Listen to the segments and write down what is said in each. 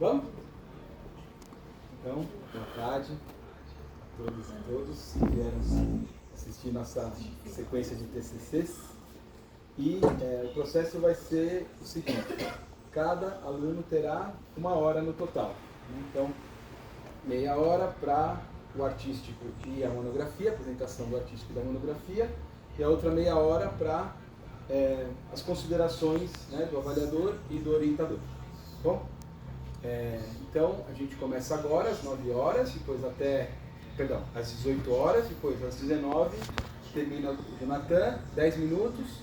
Vamos? Então, boa tarde a todos e todos que vieram assistir nossa sequência de TCCs. E o processo vai ser o seguinte: cada aluno terá 1 hora no total. Então, meia hora para o artístico e a monografia, a apresentação do artístico e da monografia, e a outra meia hora para as considerações, né, do avaliador e do orientador. Bom? Então, a gente começa agora às 9 horas, depois às 18 horas, depois às 19, termina o Natan, 10 minutos,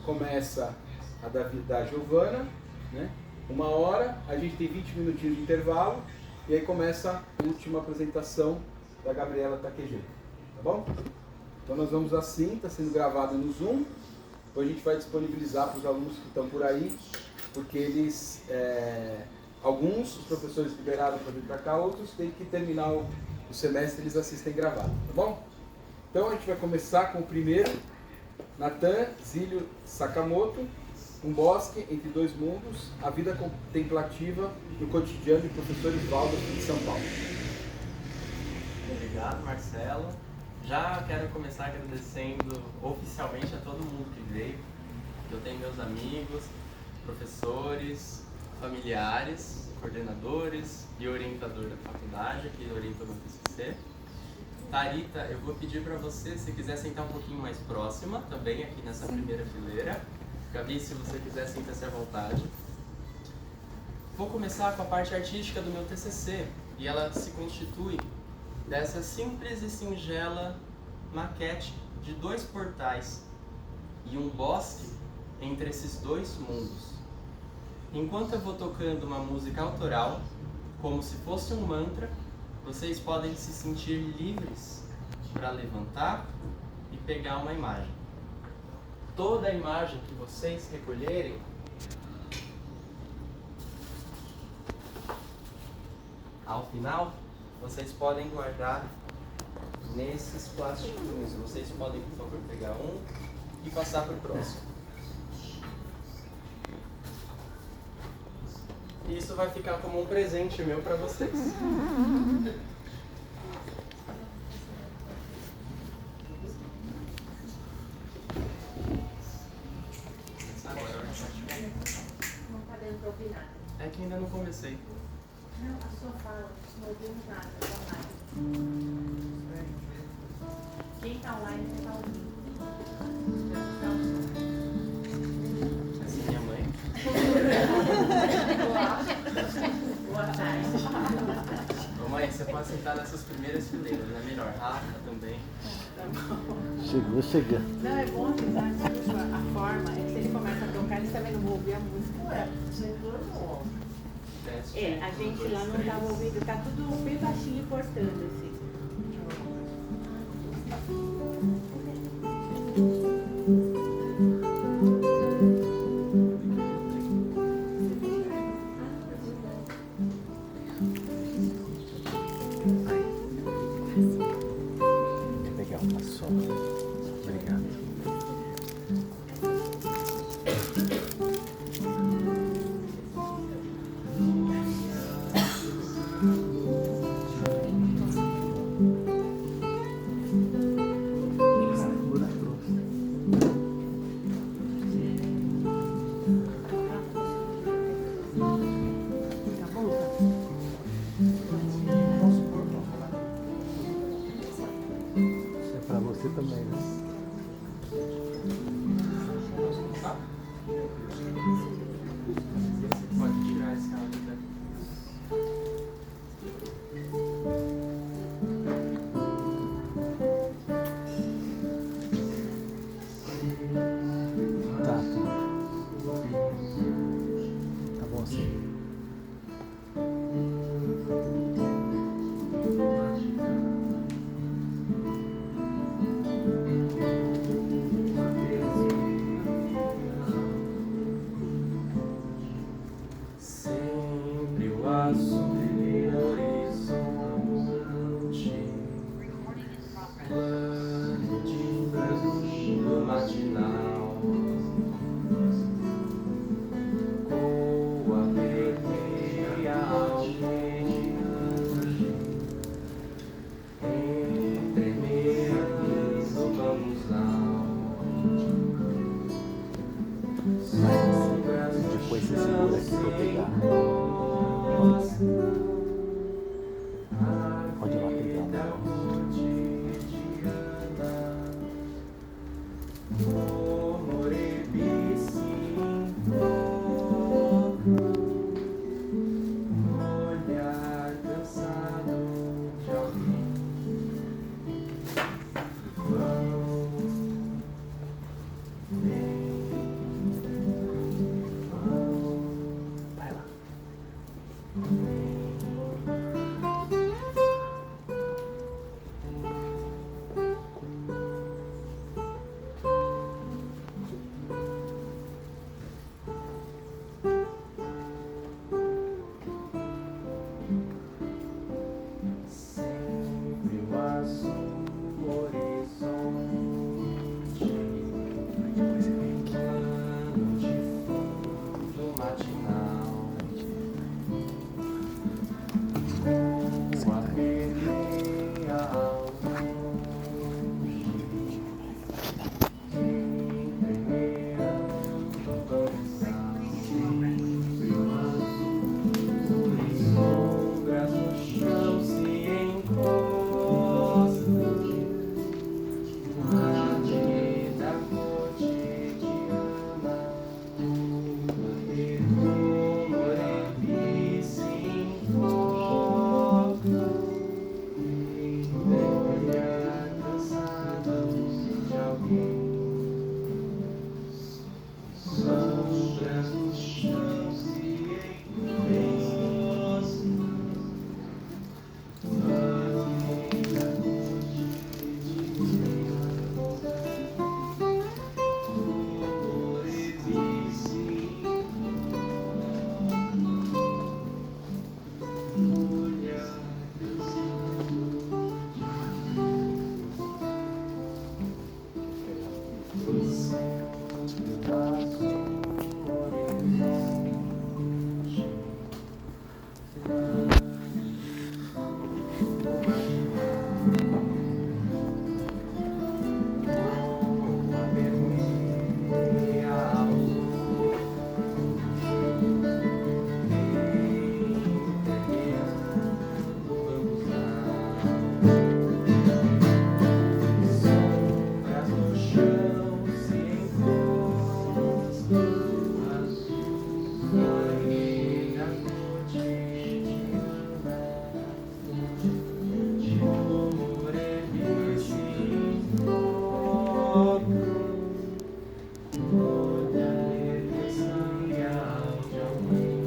começa a da Giovana, né? 1 hora, a gente tem 20 minutinhos de intervalo, e aí começa a última apresentação da Gabriela Taquejeiro, tá bom? Então nós vamos assim, está sendo gravado no Zoom, depois a gente vai disponibilizar para os alunos que estão por aí, porque eles... alguns, os professores liberaram para vir para cá, outros têm que terminar o semestre, eles assistem gravado, tá bom? Então a gente vai começar com o primeiro, Natan Zílio Sakamoto, Um Bosque entre Dois Mundos, a vida contemplativa no cotidiano de professores Waldorf de São Paulo. Obrigado, Marcelo. Já quero começar agradecendo oficialmente a todo mundo que veio. Eu tenho meus amigos, professores, familiares, coordenadores e orientador da faculdade, que orientou meu TCC. Tarita, eu vou pedir para você, se quiser sentar um pouquinho mais próxima, também aqui nessa primeira fileira. Gabi, se você quiser, sinta-se à vontade. Vou começar com a parte artística do meu TCC, e ela se constitui dessa simples e singela maquete de 2 portais e um bosque entre esses 2 mundos. Enquanto eu vou tocando uma música autoral, como se fosse um mantra, vocês podem se sentir livres para levantar e pegar uma imagem. Toda a imagem que vocês recolherem, ao final, vocês podem guardar nesses plastiquinhos. Vocês podem, por favor, pegar um e passar para o próximo. Isso vai ficar como um presente meu para vocês. Não está dando para ouvir nada. É que ainda não comecei. Não, a sua fala, não ouvimos nada. Quem está online não está ouvindo. Essa é minha mãe. Boa tarde. Ô mãe, você pode sentar nessas primeiras fileiras, é melhor. Rafa também. Chegou. Não, é bom avisar a forma, é que se ele começa a tocar, eles também não vão ouvir a música. Ué, você não. A gente lá não estava ouvindo, tá tudo bem baixinho cortando assim. Legal, passou. Obrigado. Você também, né? Pode tirar esse áudio daqui. Tá bom assim. Sempre o azul horizonte, plano de fundo matinal, coa vermelha ao Depois você segura aqui pra eu pegar. Pode ir lá pegar o negócio. Vai lá. Sempre o azul horizonte, Depois você vem aqui. plano de fundo matinal, lua vermelha ao longe, entremeando bançal, sempre o azul e sombras no chão se encostam, a vida cotidiana, Morebi se invoca, olhar cansados de alguém, sombras no chão se encostam. Sombras no chão se encostam, azul, marinha cotidiana, de Morebi se invoca, olhar sangueal de alguém.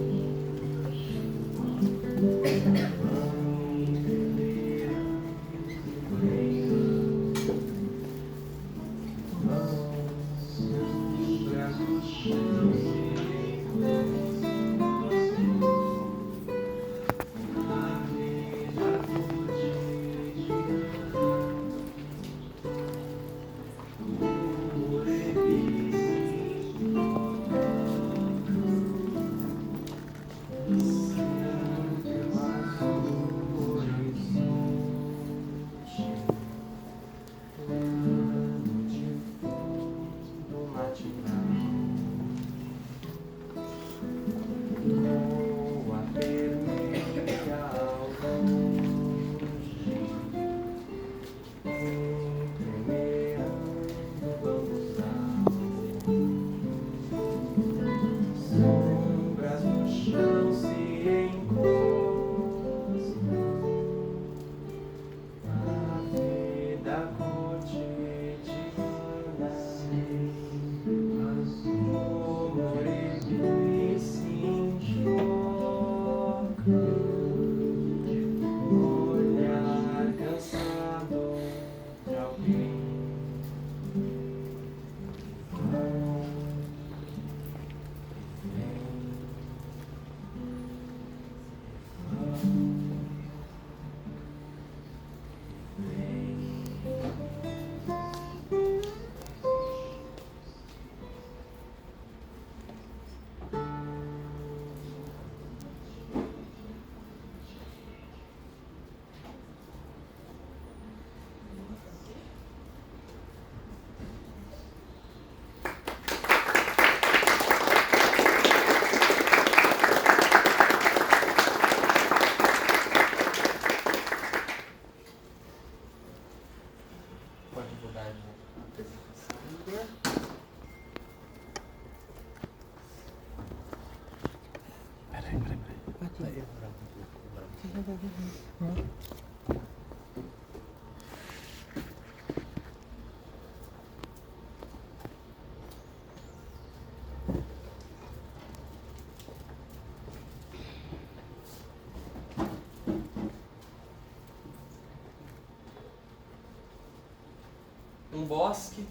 Um bosque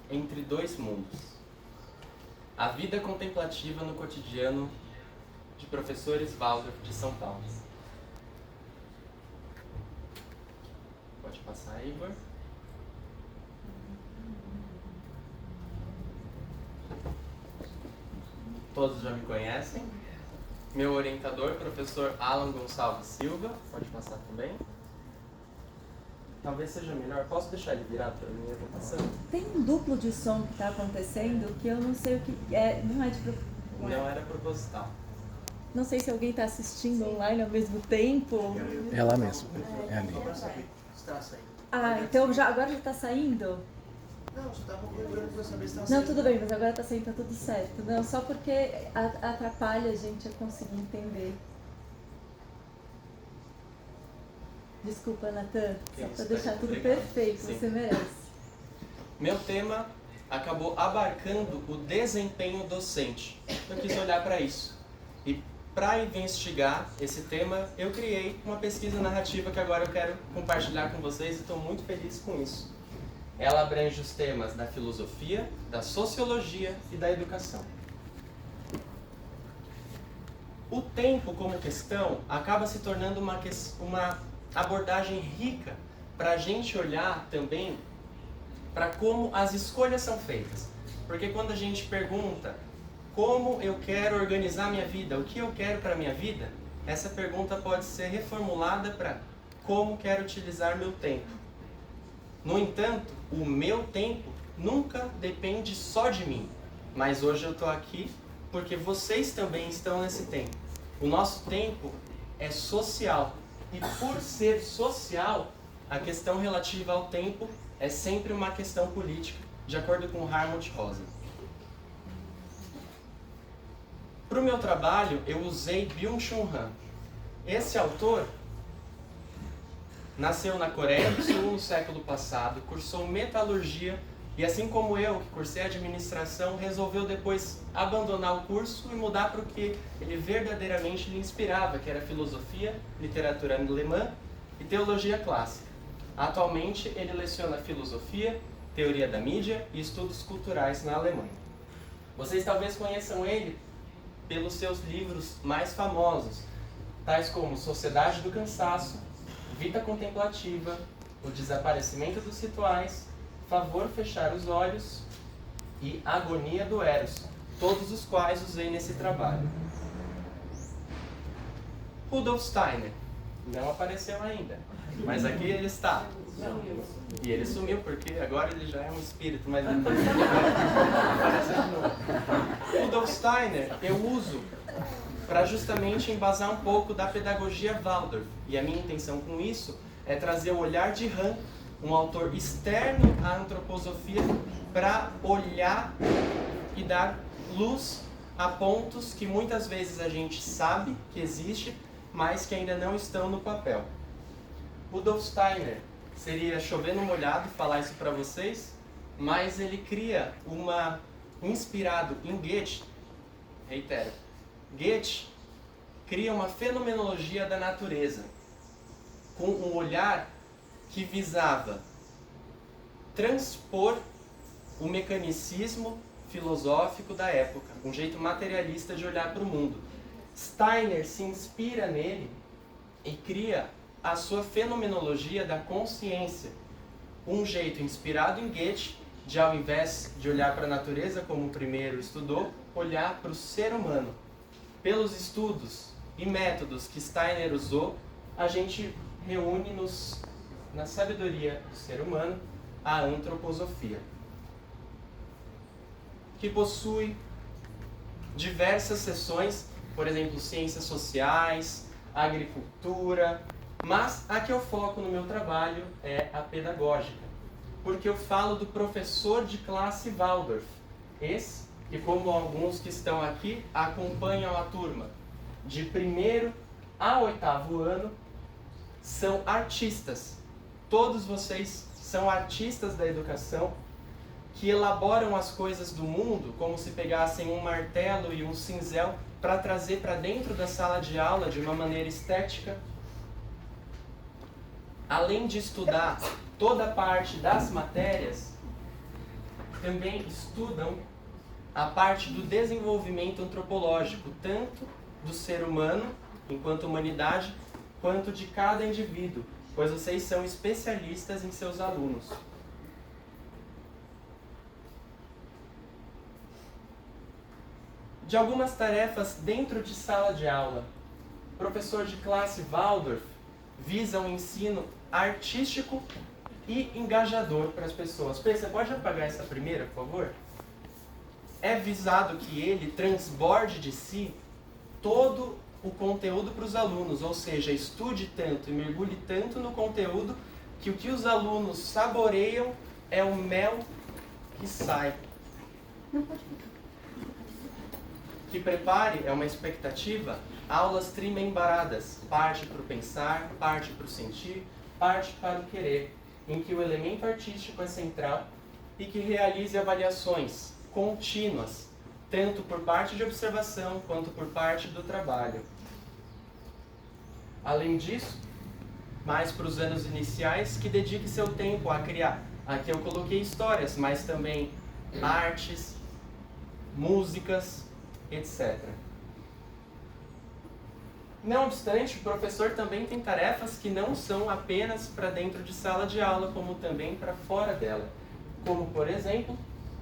entre dois mundos. A vida contemplativa no cotidiano de professores Waldorf de São Paulo. Pode passar, Igor. Todos já me conhecem. Meu orientador, professor Alan Gonçalves Silva. Pode passar também. Talvez seja melhor. Posso deixar ele virado para mim? Eu vou passando. Tem um duplo de som que está acontecendo que eu não sei o que é. Não é de Não era proposital. Não sei se alguém está assistindo online ao mesmo tempo. É lá mesmo, é ali. Ah, então agora já está saindo? Não, você estava procurando para saber se estava Não, tudo bem, mas agora está saindo, tá tudo certo. Não, só porque atrapalha a gente a conseguir entender. Desculpa, Natan, só para deixar tudo Obrigado. perfeito, Sim. você merece. Meu tema acabou abarcando o desempenho docente. Eu quis olhar para isso. E para investigar esse tema, eu criei uma pesquisa narrativa que agora eu quero compartilhar com vocês e estou muito feliz com isso. Ela abrange os temas da filosofia, da sociologia e da educação. O tempo como questão acaba se tornando uma abordagem rica para a gente olhar também para como as escolhas são feitas. Porque quando a gente pergunta como eu quero organizar minha vida, o que eu quero para minha vida, essa pergunta pode ser reformulada para como quero utilizar meu tempo. No entanto, o meu tempo nunca depende só de mim. Mas hoje eu estou aqui porque vocês também estão nesse tempo. O nosso tempo é social. E por ser social, a questão relativa ao tempo é sempre uma questão política, de acordo com Hartmut Rosa. Para o meu trabalho, eu usei Byung-Chul Han. Esse autor nasceu na Coreia do Sul no século passado, cursou metalurgia e, assim como eu, que cursei administração, resolveu depois abandonar o curso e mudar para o que ele verdadeiramente lhe inspirava, que era filosofia, literatura alemã e teologia clássica. Atualmente, ele leciona filosofia, teoria da mídia e estudos culturais na Alemanha. Vocês talvez conheçam ele pelos seus livros mais famosos, tais como Sociedade do Cansaço, Vida Contemplativa, O Desaparecimento dos Rituais, Favor Fechar os Olhos e Agonia do Eros, todos os quais usei nesse trabalho. Rudolf Steiner não apareceu ainda, mas aqui ele está. E ele sumiu porque agora ele já é um espírito, mas depois ele vai aparecer de novo. Rudolf Steiner eu uso para justamente embasar um pouco da pedagogia Waldorf. E a minha intenção com isso é trazer o olhar de Han, um autor externo à antroposofia, para olhar e dar luz a pontos que muitas vezes a gente sabe que existe, mas que ainda não estão no papel. Rudolf Steiner seria chover no molhado falar isso para vocês, mas ele cria inspirado em Goethe, reitero, Goethe cria uma fenomenologia da natureza, com um olhar que visava transpor o mecanicismo filosófico da época, um jeito materialista de olhar para o mundo. Steiner se inspira nele e cria a sua fenomenologia da consciência, um jeito inspirado em Goethe de, ao invés de olhar para a natureza como o primeiro estudou, olhar para o ser humano. Pelos estudos e métodos que Steiner usou, a gente reúne na sabedoria do ser humano a antroposofia, que possui diversas seções, por exemplo, ciências sociais, agricultura, mas a que eu foco no meu trabalho é a pedagógica, porque eu falo do professor de classe Waldorf, esse que, como alguns que estão aqui, acompanham a turma de primeiro a 8º ano são artistas. Todos vocês são artistas da educação que elaboram as coisas do mundo como se pegassem um martelo e um cinzel para trazer para dentro da sala de aula de uma maneira estética. Além de estudar toda a parte das matérias, também estudam a parte do desenvolvimento antropológico, tanto do ser humano, enquanto humanidade, quanto de cada indivíduo, pois vocês são especialistas em seus alunos. De algumas tarefas dentro de sala de aula, o professor de classe Waldorf visa um ensino artístico e engajador para as pessoas. Pedro, você pode apagar essa primeira, por favor? É visado que ele transborde de si todo o conteúdo para os alunos, ou seja, estude tanto e mergulhe tanto no conteúdo que o que os alunos saboreiam é o mel que sai. Que prepare, é uma expectativa, aulas trimembaradas, parte para o pensar, parte para o sentir, parte para o querer, em que o elemento artístico é central e que realize avaliações contínuas, tanto por parte de observação quanto por parte do trabalho. Além disso, mais para os anos iniciais, que dedique seu tempo a criar. Aqui eu coloquei histórias, mas também artes, músicas, etc. Não obstante, o professor também tem tarefas que não são apenas para dentro de sala de aula, como também para fora dela. Como, por exemplo,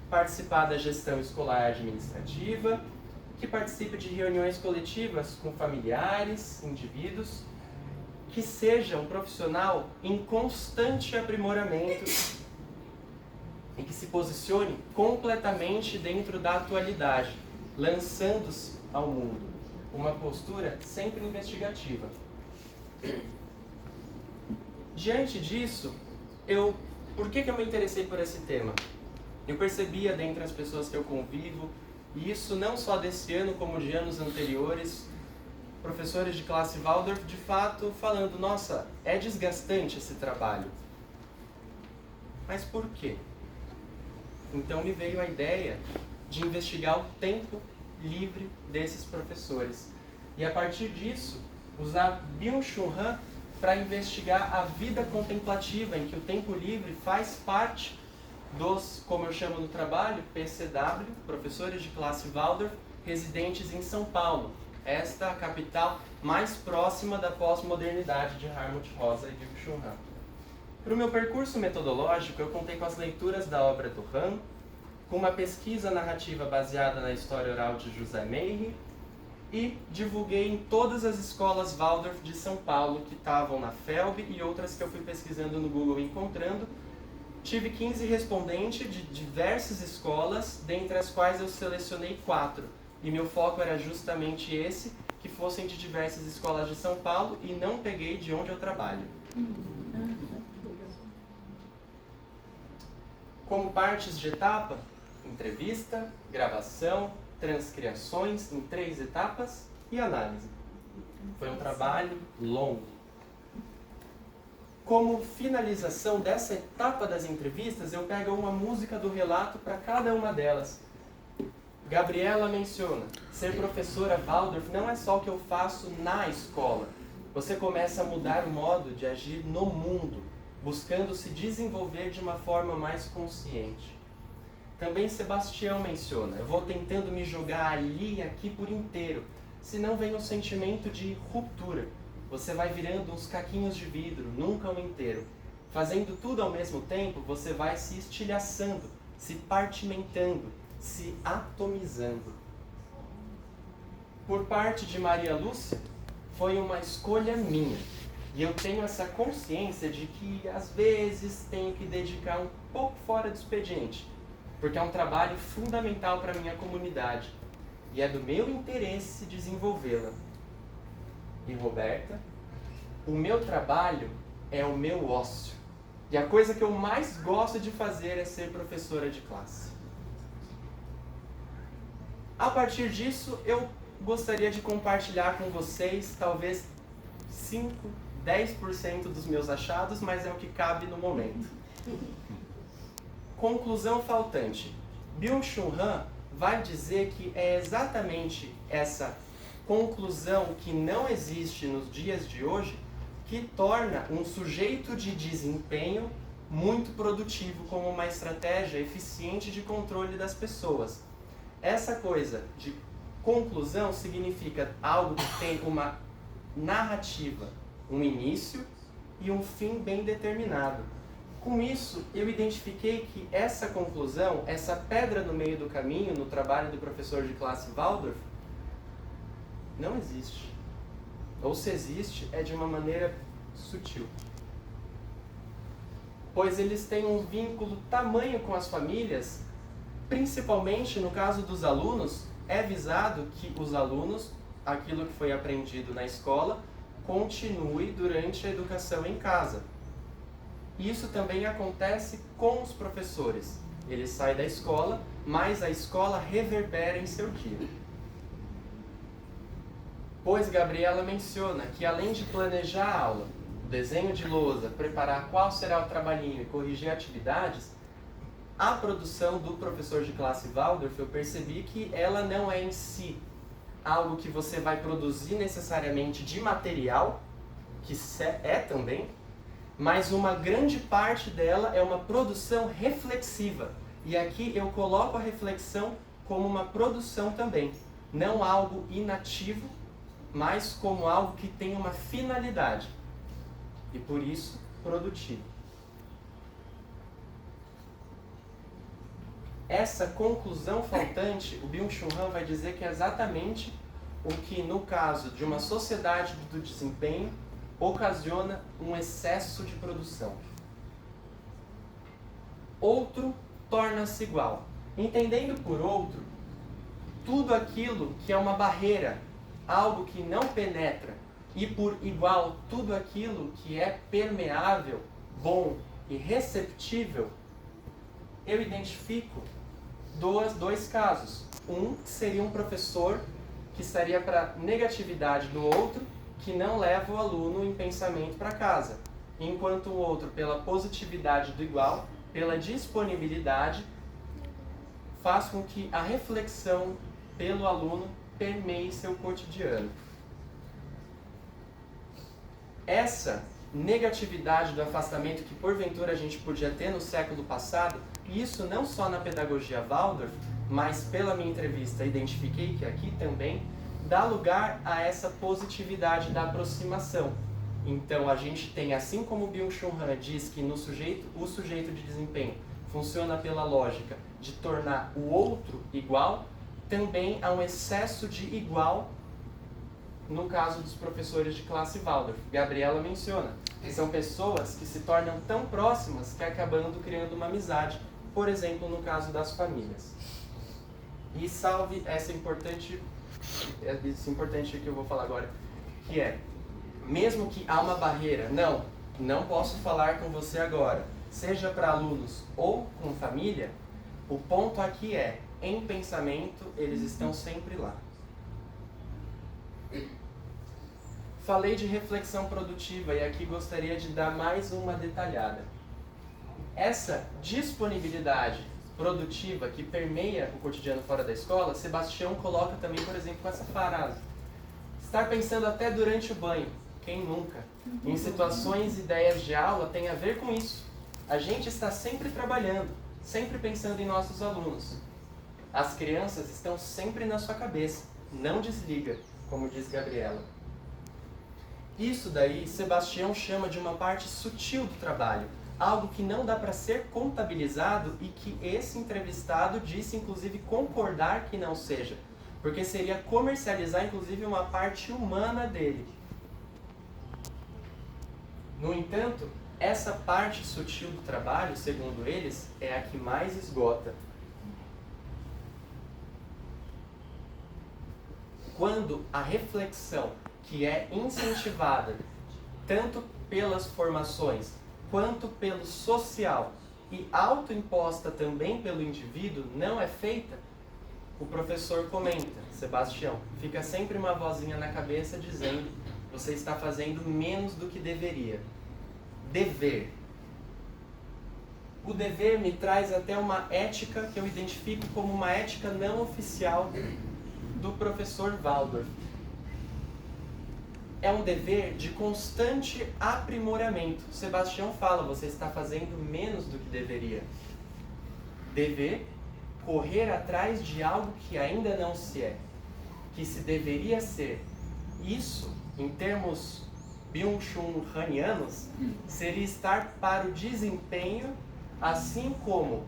participar da gestão escolar administrativa, que participe de reuniões coletivas com familiares, indivíduos, que seja um profissional em constante aprimoramento e que se posicione completamente dentro da atualidade, lançando-se ao mundo. Uma postura sempre investigativa. Diante disso, por que eu me interessei por esse tema? Eu percebia dentre as pessoas que eu convivo, e isso não só desse ano como de anos anteriores, professores de classe Waldorf de fato falando, nossa, é desgastante esse trabalho. Mas por quê? Então me veio a ideia de investigar o tempo livre desses professores. E a partir disso, usar Byung-Chul Han para investigar a vida contemplativa, em que o tempo livre faz parte dos, como eu chamo no trabalho, PCW, professores de classe Waldorf, residentes em São Paulo, esta capital mais próxima da pós-modernidade de Hartmut Rosa e Byung-Chul Han. Para o meu percurso metodológico, eu contei com as leituras da obra do Han, com uma pesquisa narrativa baseada na história oral de José Meire, e divulguei em todas as escolas Waldorf de São Paulo que estavam na FELB e outras que eu fui pesquisando no Google e encontrando. Tive 15 respondentes de diversas escolas, dentre as quais eu selecionei 4. E meu foco era justamente esse, que fossem de diversas escolas de São Paulo, e não peguei de onde eu trabalho. Como partes de etapa, entrevista, gravação, transcriações em 3 etapas e análise. Foi um trabalho longo. Como finalização dessa etapa das entrevistas, eu pego uma música do relato para cada uma delas. Gabriela menciona, ser professora Waldorf não é só o que eu faço na escola. Você começa a mudar o modo de agir no mundo, buscando se desenvolver de uma forma mais consciente. Também Sebastião menciona, eu vou tentando me jogar ali e aqui por inteiro, senão vem um sentimento de ruptura. Você vai virando uns caquinhos de vidro, nunca um inteiro. Fazendo tudo ao mesmo tempo, você vai se estilhaçando, se partimentando, se atomizando. Por parte de Maria Lúcia, foi uma escolha minha. E eu tenho essa consciência de que, às vezes, tenho que dedicar um pouco fora do expediente, porque é um trabalho fundamental para a minha comunidade. E é do meu interesse desenvolvê-la. E Roberta, o meu trabalho é o meu ócio. E a coisa que eu mais gosto de fazer é ser professora de classe. A partir disso, eu gostaria de compartilhar com vocês, talvez 5, 10% dos meus achados, mas é o que cabe no momento. Conclusão faltante. Byung-Chul Han vai dizer que é exatamente essa conclusão que não existe nos dias de hoje que torna um sujeito de desempenho muito produtivo como uma estratégia eficiente de controle das pessoas. Essa coisa de conclusão significa algo que tem uma narrativa, um início e um fim bem determinado. Com isso, eu identifiquei que essa conclusão, essa pedra no meio do caminho, no trabalho do professor de classe Waldorf, não existe. Ou se existe, é de uma maneira sutil. Pois eles têm um vínculo tamanho com as famílias, principalmente no caso dos alunos, é visado que os alunos, aquilo que foi aprendido na escola, continue durante a educação em casa. Isso também acontece com os professores. Eles saem da escola, mas a escola reverbera em seu dia. Pois Gabriela menciona que além de planejar a aula, desenho de lousa, preparar qual será o trabalhinho e corrigir atividades, a produção do professor de classe Waldorf, eu percebi que ela não é em si algo que você vai produzir necessariamente de material, que é também, mas uma grande parte dela é uma produção reflexiva. E aqui eu coloco a reflexão como uma produção também, não algo inativo, mas como algo que tem uma finalidade. E por isso, produtivo. Essa conclusão faltante, o Byung-Chul Han vai dizer que é exatamente o que, no caso de uma sociedade do desempenho, ocasiona um excesso de produção. Outro torna-se igual. Entendendo por outro, tudo aquilo que é uma barreira, algo que não penetra, e por igual, tudo aquilo que é permeável, bom e receptível, eu identifico dois casos. Um seria um professor que estaria para negatividade do outro, que não leva o aluno em pensamento para casa, enquanto o outro, pela positividade do igual, pela disponibilidade, faz com que a reflexão pelo aluno permeie seu cotidiano. Essa negatividade do afastamento que porventura a gente podia ter no século passado, e isso não só na pedagogia Waldorf, mas pela minha entrevista identifiquei que aqui também dá lugar a essa positividade da aproximação. Então a gente tem, assim como o Byung-Chul Han diz que no o sujeito de desempenho funciona pela lógica de tornar o outro igual, também há um excesso de igual no caso dos professores de classe Waldorf. Gabriela menciona que são pessoas que se tornam tão próximas que acabando criando uma amizade, por exemplo, no caso das famílias. E salve esse importante que eu vou falar agora, que é, mesmo que há uma barreira, não posso falar com você agora, seja para alunos ou com família, o ponto aqui é, em pensamento, eles estão sempre lá. Falei de reflexão produtiva e aqui gostaria de dar mais uma detalhada. Essa disponibilidade produtiva que permeia o cotidiano fora da escola, Sebastião coloca também, por exemplo, com essa frase. Estar pensando até durante o banho, quem nunca? Em situações e ideias de aula tem a ver com isso. A gente está sempre trabalhando, sempre pensando em nossos alunos. As crianças estão sempre na sua cabeça, não desliga, como diz Gabriela. Isso daí, Sebastião chama de uma parte sutil do trabalho, algo que não dá para ser contabilizado e que esse entrevistado disse, inclusive, concordar que não seja, porque seria comercializar, inclusive, uma parte humana dele. No entanto, essa parte sutil do trabalho, segundo eles, é a que mais esgota. Quando a reflexão, que é incentivada tanto pelas formações quanto pelo social e autoimposta também pelo indivíduo, não é feita, o professor comenta, Sebastião, fica sempre uma vozinha na cabeça dizendo você está fazendo menos do que deveria. Dever. O dever me traz até uma ética que eu identifico como uma ética não oficial do professor Waldorf. É um dever de constante aprimoramento. Sebastião fala, você está fazendo menos do que deveria. Dever, correr atrás de algo que ainda não se é, que se deveria ser. Isso, em termos byung-chul-hanianos, seria estar para o desempenho, assim como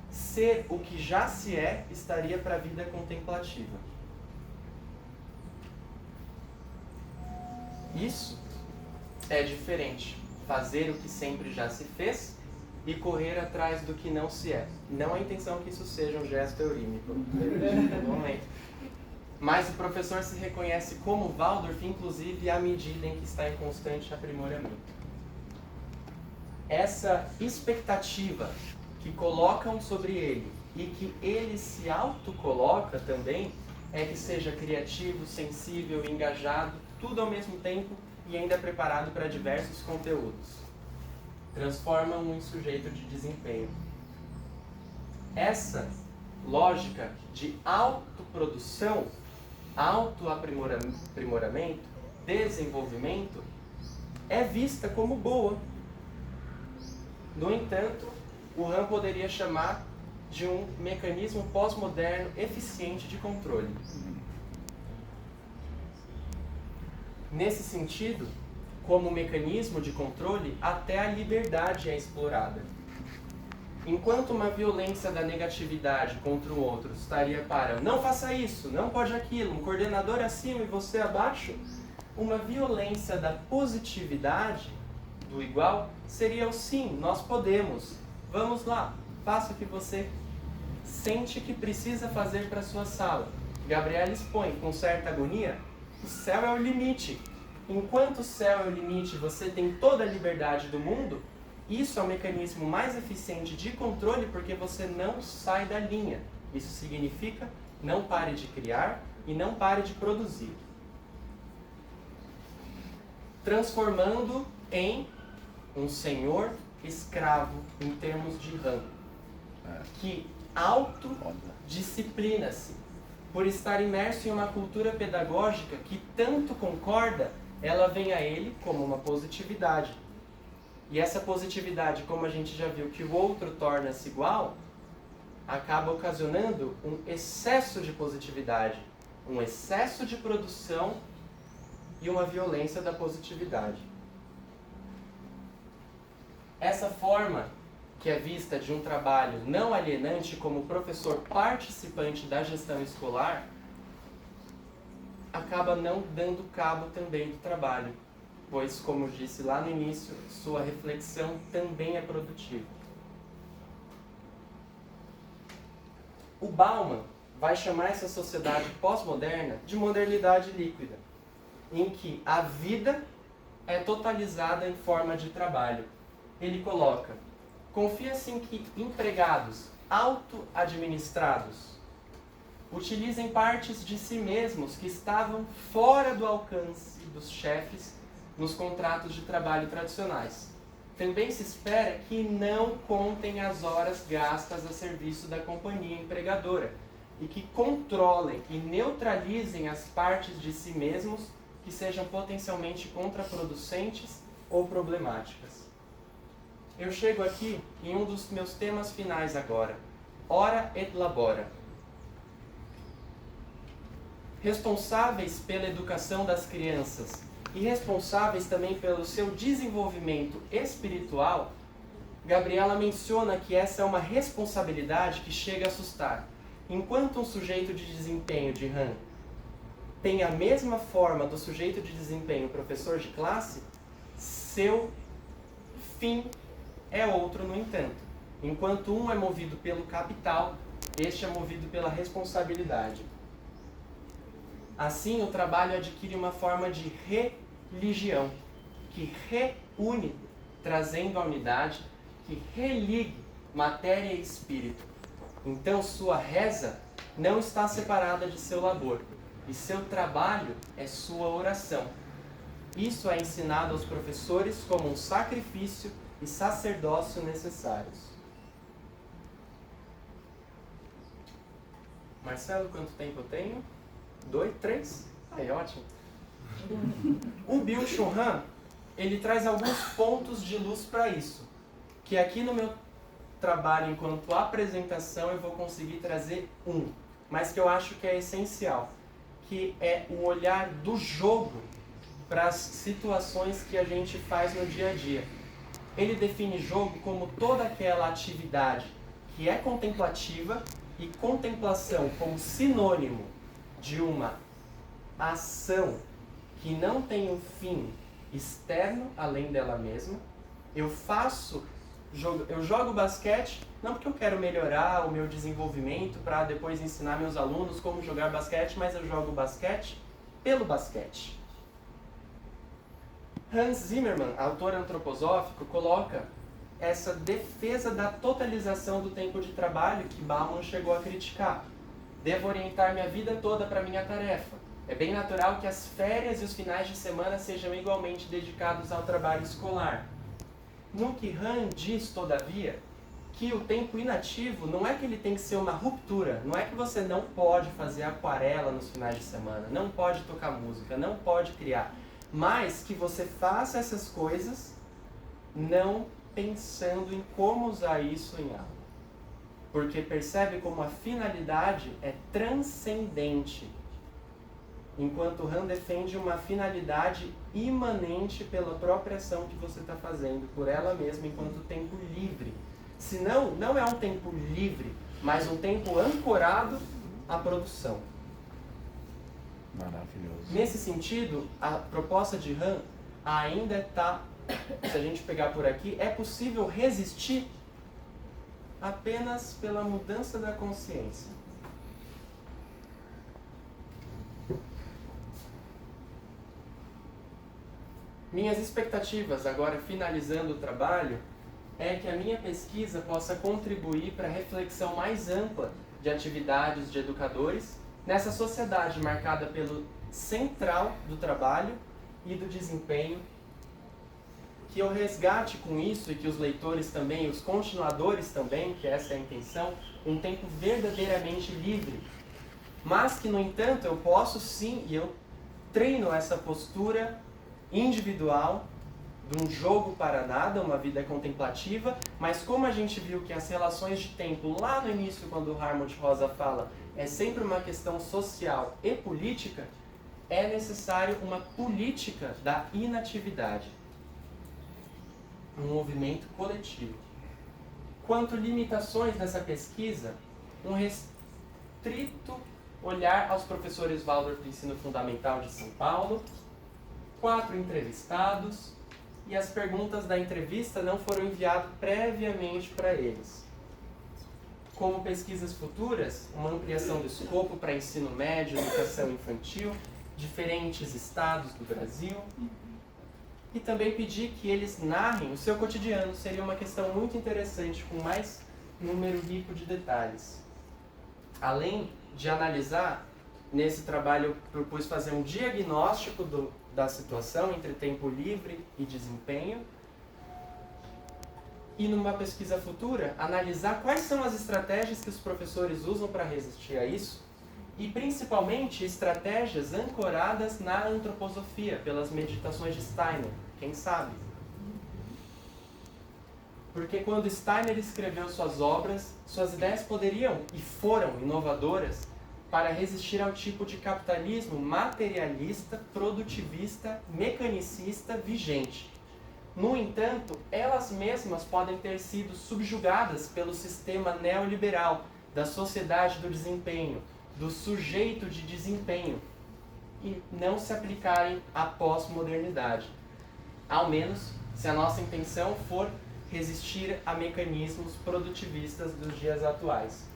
ser o que já se é estaria para a vida contemplativa. Isso é diferente. Fazer o que sempre já se fez e correr atrás do que não se é. Não a intenção que isso seja um gesto eurímico. No momento. Mas o professor se reconhece como Waldorf, inclusive à medida em que está em constante aprimoramento. Essa expectativa que colocam sobre ele e que ele se autocoloca também é que seja criativo, sensível, engajado, tudo ao mesmo tempo e ainda preparado para diversos conteúdos. Transforma-o em sujeito de desempenho. Essa lógica de autoprodução, autoaprimoramento, desenvolvimento, é vista como boa. No entanto, o Han poderia chamar de um mecanismo pós-moderno eficiente de controle. Nesse sentido, como mecanismo de controle, até a liberdade é explorada. Enquanto uma violência da negatividade contra o outro estaria para não faça isso, não pode aquilo, um coordenador acima e você abaixo, uma violência da positividade do igual seria o sim, nós podemos, vamos lá, faça o que você sente que precisa fazer para a sua sala. Gabriela expõe com certa agonia, o céu é o limite. Enquanto o céu é o limite, você tem toda a liberdade do mundo, isso é o mecanismo mais eficiente de controle porque você não sai da linha. Isso significa não pare de criar e não pare de produzir. Transformando em um senhor escravo em termos de Han, que autodisciplina-se por estar imerso em uma cultura pedagógica que tanto concorda, ela vem a ele como uma positividade. E essa positividade, como a gente já viu que o outro torna-se igual, acaba ocasionando um excesso de positividade, um excesso de produção e uma violência da positividade. Essa forma que é vista de um trabalho não alienante como professor participante da gestão escolar, acaba não dando cabo também do trabalho, pois, como eu disse lá no início, sua reflexão também é produtiva. O Bauman vai chamar essa sociedade pós-moderna de modernidade líquida, em que a vida é totalizada em forma de trabalho. Ele coloca: confia-se em que empregados auto-administrados utilizem partes de si mesmos que estavam fora do alcance dos chefes nos contratos de trabalho tradicionais. Também se espera que não contem as horas gastas a serviço da companhia empregadora e que controlem e neutralizem as partes de si mesmos que sejam potencialmente contraproducentes ou problemáticas. Eu chego aqui em um dos meus temas finais agora, ora et labora. Responsáveis pela educação das crianças e responsáveis também pelo seu desenvolvimento espiritual, Gabriela menciona que essa é uma responsabilidade que chega a assustar. Enquanto um sujeito de desempenho de Han tem a mesma forma do sujeito de desempenho professor de classe, seu fim é outro, no entanto. Enquanto um é movido pelo capital, este é movido pela responsabilidade. Assim, o trabalho adquire uma forma de religião, que reúne, trazendo a unidade, que religue matéria e espírito. Então, sua reza não está separada de seu labor, e seu trabalho é sua oração. Isso é ensinado aos professores como um sacrifício e sacerdócio necessários. Marcelo, quanto tempo eu tenho? 2, 3? Aí, ótimo. O Byung-Chul Han, ele traz alguns pontos de luz para isso, que aqui no meu trabalho enquanto apresentação eu vou conseguir trazer mas que eu acho que é essencial, que é o olhar do jogo para as situações que a gente faz no dia a dia. Ele define jogo como toda aquela atividade que é contemplativa, e contemplação como sinônimo de uma ação que não tem um fim externo além dela mesma. Eu jogo basquete não porque eu quero melhorar o meu desenvolvimento para depois ensinar meus alunos como jogar basquete, mas eu jogo basquete pelo basquete. Hans Zimmermann, autor antroposófico, coloca essa defesa da totalização do tempo de trabalho que Bauman chegou a criticar. Devo orientar minha vida toda para minha tarefa. É bem natural que as férias e os finais de semana sejam igualmente dedicados ao trabalho escolar. No que Han diz, todavia, que o tempo inativo não é que ele tem que ser uma ruptura, não é que você não pode fazer aquarela nos finais de semana, não pode tocar música, não pode criar, mas que você faça essas coisas não pensando em como usar isso em algo. Porque percebe como a finalidade é transcendente, enquanto Han defende uma finalidade imanente pela própria ação que você está fazendo, por ela mesma, enquanto tempo livre. Senão, não é um tempo livre, mas um tempo ancorado à produção. Maravilhoso. Nesse sentido, a proposta de Han ainda está, se a gente pegar por aqui, é possível resistir apenas pela mudança da consciência. Minhas expectativas, agora finalizando o trabalho, é que a minha pesquisa possa contribuir para a reflexão mais ampla de atividades de educadores nessa sociedade marcada pelo central do trabalho e do desempenho, que eu resgate com isso e que os leitores também, os continuadores também, que essa é a intenção, um tempo verdadeiramente livre, mas que, no entanto, eu posso sim, e eu treino essa postura individual de um jogo para nada, uma vida contemplativa, mas como a gente viu que as relações de tempo lá no início, quando o Hartmut Rosa fala, é sempre uma questão social e política, é necessário uma política da inatividade, um movimento coletivo. Quanto limitações dessa pesquisa, um restrito olhar aos professores Waldorf do Ensino Fundamental de São Paulo, 4 entrevistados, e as perguntas da entrevista não foram enviadas previamente para eles. Como pesquisas futuras, uma ampliação do escopo para ensino médio, educação infantil, diferentes estados do Brasil, e também pedir que eles narrem o seu cotidiano. Seria uma questão muito interessante, com mais número rico de detalhes. Além de analisar, nesse trabalho eu propus fazer um diagnóstico da situação entre tempo livre e desempenho, e numa pesquisa futura, analisar quais são as estratégias que os professores usam para resistir a isso, e principalmente estratégias ancoradas na antroposofia, pelas meditações de Steiner, quem sabe? Porque quando Steiner escreveu suas obras, suas ideias poderiam e foram inovadoras para resistir ao tipo de capitalismo materialista, produtivista, mecanicista vigente. No entanto, elas mesmas podem ter sido subjugadas pelo sistema neoliberal da sociedade do desempenho, do sujeito de desempenho, e não se aplicarem à pós-modernidade. Ao menos, se a nossa intenção for resistir a mecanismos produtivistas dos dias atuais.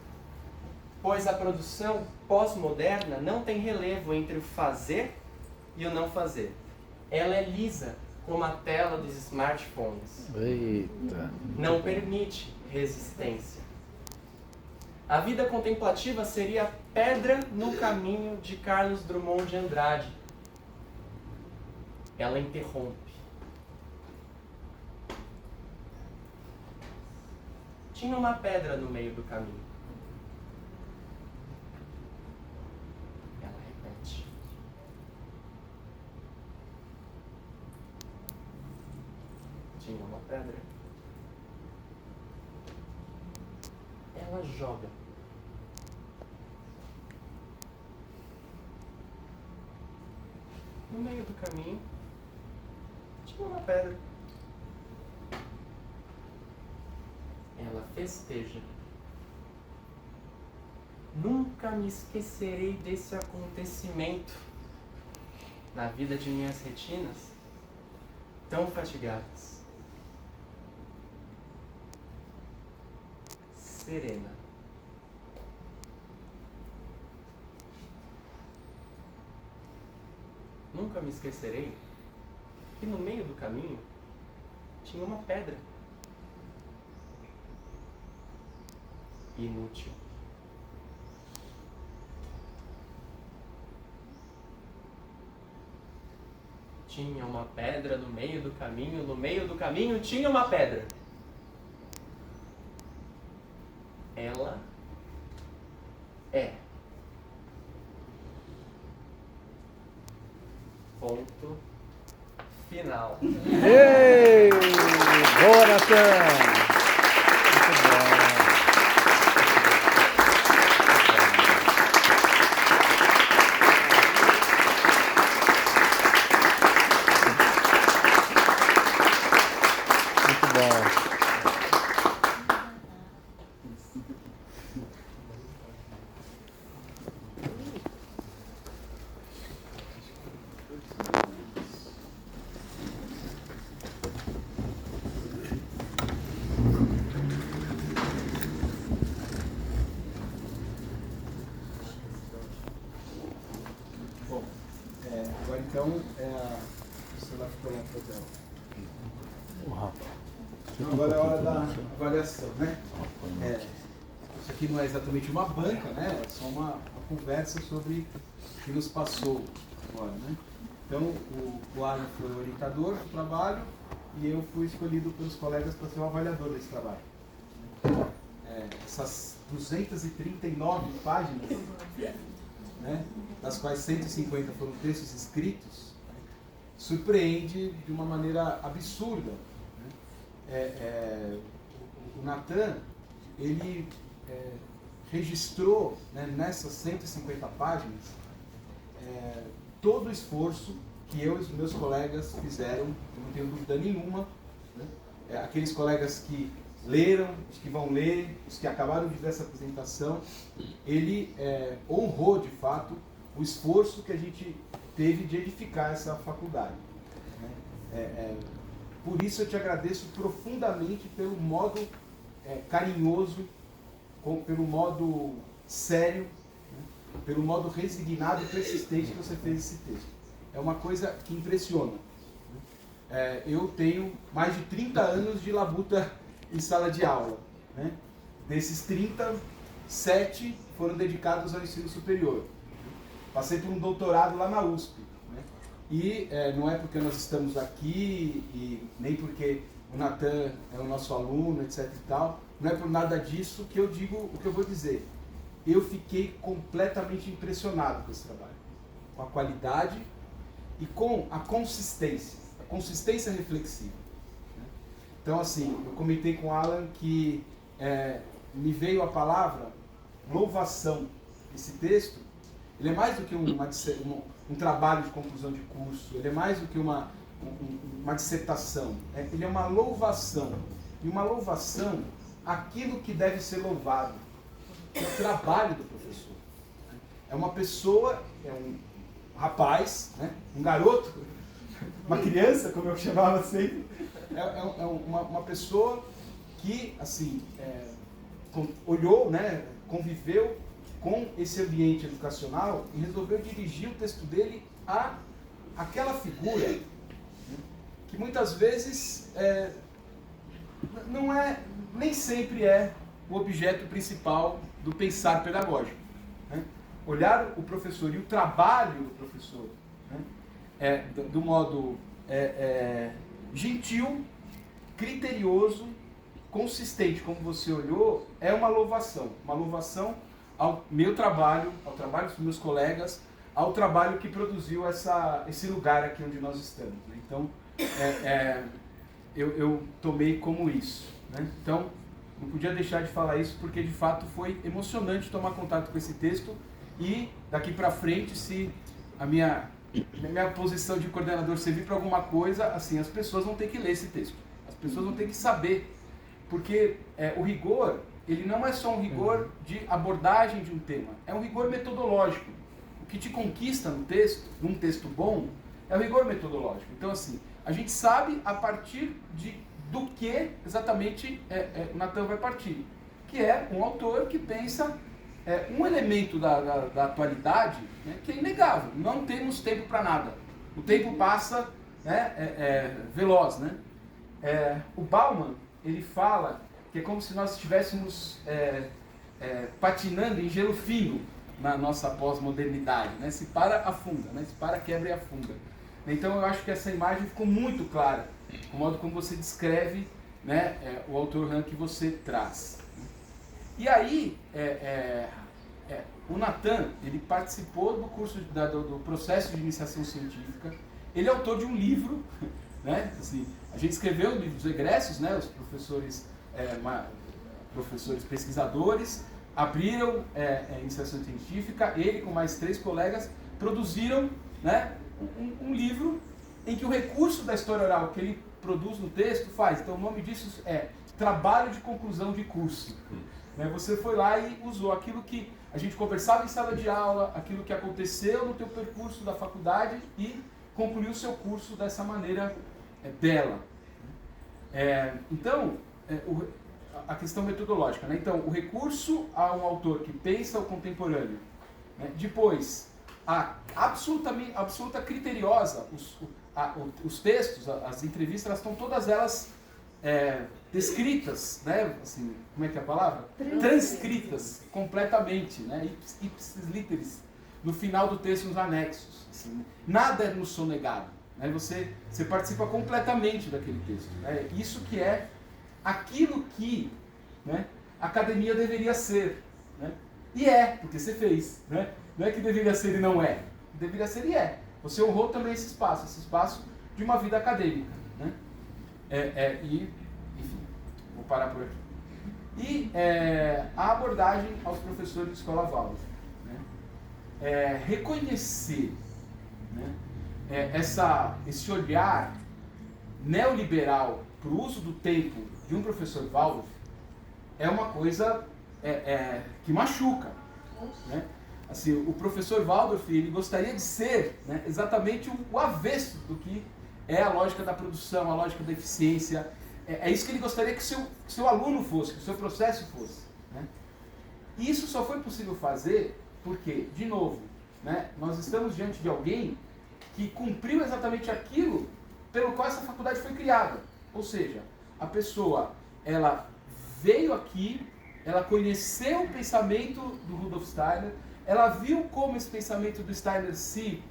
Pois a produção pós-moderna não tem relevo entre o fazer e o não fazer. Ela é lisa, como a tela dos smartphones. Eita. Não permite resistência. A vida contemplativa seria a pedra no caminho de Carlos Drummond de Andrade. ela interrompe. Tinha uma pedra no meio do caminho. Ela repete. Tinha uma pedra. Ela joga. No meio do caminho, tinha uma pedra. Ela festeja. Nunca me esquecerei desse acontecimento na vida de minhas retinas tão fatigadas. Serena. Nunca me esquecerei que no meio do caminho tinha uma pedra. Inútil. Tinha uma pedra no meio do caminho tinha uma pedra. Ela é. Ponto final. Ei! Boa, Natan! Então, você vai ficar lá para dela. Então, agora é a hora da avaliação, né? Isso aqui não é exatamente uma banca, né? É só uma conversa sobre o que nos passou agora, né? Então, o Alan foi o orientador do trabalho e eu fui escolhido pelos colegas para ser o avaliador desse trabalho. Essas 239 páginas, né, das quais 150 foram textos escritos, surpreende de uma maneira absurda. O Natan, ele registrou, né, nessas 150 páginas todo o esforço que eu e os meus colegas fizeram, eu não tenho dúvida nenhuma, né? Aqueles colegas que leram, os que vão ler, os que acabaram de ver essa apresentação, ele honrou de fato o esforço que a gente teve de edificar essa faculdade. Por isso eu te agradeço profundamente pelo modo carinhoso, pelo modo sério, né, pelo modo resignado e persistente que você fez esse texto. É uma coisa que impressiona. Eu tenho mais de 30 anos de labuta em sala de aula, né? Desses 30, 7 foram dedicados ao ensino superior. Passei por um doutorado lá na USP, né? E não é porque nós estamos aqui, e nem porque o Natan é o nosso aluno, etc e tal, não é por nada disso que eu digo o que eu vou dizer. Eu fiquei completamente impressionado com esse trabalho, com a qualidade e com a consistência reflexiva. Então, assim, eu comentei com o Alan que me veio a palavra louvação. Esse texto, ele é mais do que um trabalho de conclusão de curso, ele é mais do que uma dissertação, ele é uma louvação. E uma louvação, aquilo que deve ser louvado, o trabalho do professor. É uma pessoa, é um rapaz, né? Um garoto, uma criança, como eu chamava sempre, uma pessoa que, assim, olhou, né, conviveu com esse ambiente educacional e resolveu dirigir o texto dele àquela figura, né, que muitas vezes nem sempre é o objeto principal do pensar pedagógico. Né? Olhar o professor e o trabalho do professor, né, do modo gentil, criterioso, consistente, como você olhou, é uma louvação ao meu trabalho, ao trabalho dos meus colegas, ao trabalho que produziu esse lugar aqui onde nós estamos, né? Então, eu tomei como isso, né? Então, não podia deixar de falar isso porque de fato foi emocionante tomar contato com esse texto e daqui para frente, se a minha posição de coordenador servir para alguma coisa, assim, as pessoas vão ter que ler esse texto, as pessoas vão ter que saber, porque o rigor, ele não é só um rigor de abordagem de um tema, é um rigor metodológico. O que te conquista no texto, num texto bom, é o rigor metodológico. Então, assim, a gente sabe a partir do que exatamente o Natan vai partir, que é um autor que pensa um elemento da atualidade, né, que é inegável. Não temos tempo para nada. O tempo passa, né, veloz, né? O Bauman, ele fala que é como se nós estivéssemos patinando em gelo fino na nossa pós-modernidade, né? Se para, afunda, né? Se para, quebra e afunda. Então eu acho que essa imagem ficou muito clara, o modo como você descreve, né, o autor Han que você traz. E aí, o Natan, ele participou do curso do processo de iniciação científica, ele é autor de um livro, né, assim, a gente escreveu o livro dos egressos, né, os professores pesquisadores abriram a iniciação científica, ele com mais 3 colegas produziram, né, um livro em que o recurso da história oral que ele produz no texto faz. Então o nome disso é Trabalho de Conclusão de Curso. Né? Você foi lá e usou aquilo que a gente conversava em sala de aula, aquilo que aconteceu no teu percurso da faculdade e concluiu o seu curso dessa maneira bela. Então, a questão metodológica. Né? Então, o recurso a um autor que pensa o contemporâneo. Né? Depois, a absoluta criteriosa, os textos, as entrevistas, elas estão todas elas descritas, né? Assim, como é que é a palavra? Transcritas completamente, né? Ipsis literis, no final do texto, nos anexos. Assim, nada é no sonegado, né? Você participa completamente daquele texto. Né? Isso que é aquilo que, né, a academia deveria ser. Né? E porque você fez. Né? Não é que deveria ser e não é. Deveria ser e é. Você honrou também esse espaço de uma vida acadêmica. Né? E, enfim, vou parar por aqui. E a abordagem aos professores de escola Waldorf. Né? Reconhecer, né, esse olhar neoliberal para o uso do tempo de um professor Waldorf é uma coisa que machuca. Né? Assim, o professor Waldorf, ele gostaria de ser, né, exatamente o avesso do que é a lógica da produção, a lógica da eficiência. É isso que ele gostaria que seu aluno fosse, que o seu processo fosse. Né? E isso só foi possível fazer porque, de novo, né, nós estamos diante de alguém que cumpriu exatamente aquilo pelo qual essa faculdade foi criada. Ou seja, a pessoa, ela veio aqui, ela conheceu o pensamento do Rudolf Steiner, ela viu como esse pensamento do Steiner se